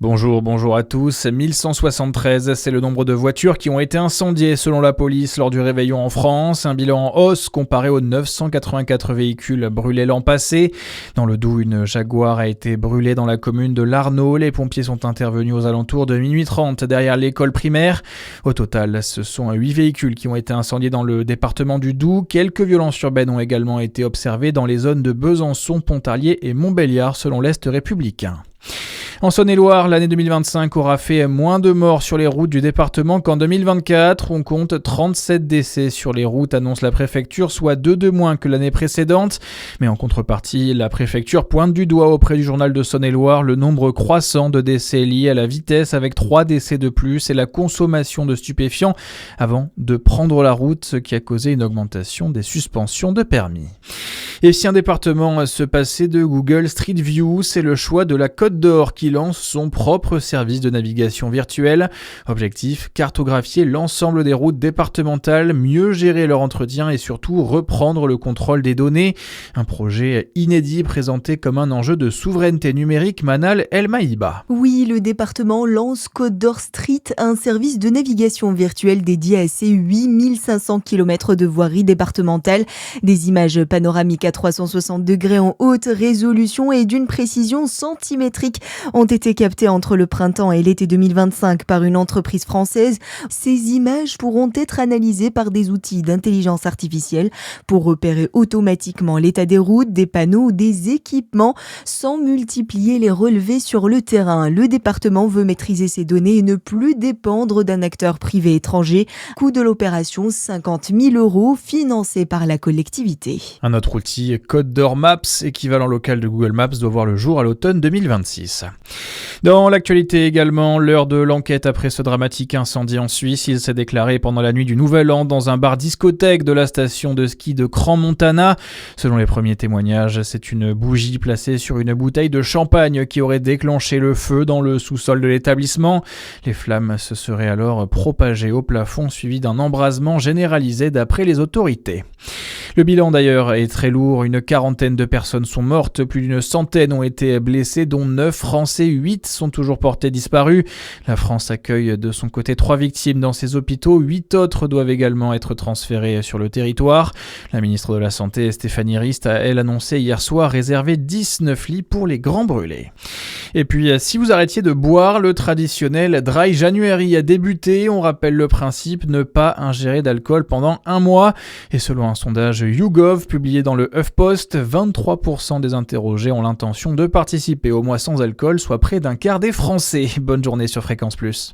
Bonjour à tous. 1173, c'est le nombre de voitures qui ont été incendiées selon la police lors du réveillon en France. Un bilan en hausse comparé aux 984 véhicules brûlés l'an passé. Dans le Doubs, une Jaguar a été brûlée dans la commune de Larnaud. Les pompiers sont intervenus aux alentours de minuit 30 derrière l'école primaire. Au total, ce sont 8 véhicules qui ont été incendiés dans le département du Doubs. Quelques violences urbaines ont également été observées dans les zones de Besançon, Pontarlier et Montbéliard selon l'Est républicain. En Saône-et-Loire, l'année 2025 aura fait moins de morts sur les routes du département qu'en 2024. On compte 37 décès sur les routes, annonce la préfecture, soit 2 de moins que l'année précédente. Mais en contrepartie, la préfecture pointe du doigt auprès du journal de Saône-et-Loire le nombre croissant de décès liés à la vitesse, avec 3 décès de plus, et la consommation de stupéfiants avant de prendre la route, ce qui a causé une augmentation des suspensions de permis. Et si un département se passait de Google Street View, c'est le choix de la Côte d'Or qui lance son propre service de navigation virtuelle. Objectif, cartographier l'ensemble des routes départementales, mieux gérer leur entretien et surtout reprendre le contrôle des données. Un projet inédit présenté comme un enjeu de souveraineté numérique. Manal El Maïba. Oui, le département lance Côte d'Or Street, un service de navigation virtuelle dédié à ces 8500 km de voirie départementale. Des images panoramiques à 360 degrés en haute résolution et d'une précision centimétrique ont été captées entre le printemps et l'été 2025 par une entreprise française. Ces images pourront être analysées par des outils d'intelligence artificielle pour repérer automatiquement l'état des routes, des panneaux ou des équipements sans multiplier les relevés sur le terrain. Le département veut maîtriser ces données et ne plus dépendre d'un acteur privé étranger. Coût de l'opération 50 000 €, financé par la collectivité. Un autre outil, Côte d'Or Maps, équivalent local de Google Maps, doit voir le jour à l'automne 2026. Dans l'actualité également, l'heure de l'enquête après ce dramatique incendie en Suisse. Il s'est déclaré pendant la nuit du Nouvel An dans un bar-discothèque de la station de ski de Crans-Montana. Selon les premiers témoignages, c'est une bougie placée sur une bouteille de champagne qui aurait déclenché le feu dans le sous-sol de l'établissement. Les flammes se seraient alors propagées au plafond, suivi d'un embrasement généralisé d'après les autorités. Le bilan d'ailleurs est très lourd, une quarantaine de personnes sont mortes, plus d'une centaine ont été blessées, dont 9 Français, 8 sont toujours portés disparus. La France accueille de son côté 3 victimes dans ses hôpitaux, 8 autres doivent également être transférés sur le territoire. La ministre de la Santé, Stéphanie Rist, a elle annoncé hier soir réserver 19 lits pour les grands brûlés. Et puis, si vous arrêtiez de boire, le traditionnel Dry January a débuté. On rappelle le principe, ne pas ingérer d'alcool pendant 1 mois. Et selon un sondage YouGov publié dans le HuffPost, 23% des interrogés ont l'intention de participer au mois sans alcool, soit près d'un quart des Français. Bonne journée sur Fréquence Plus.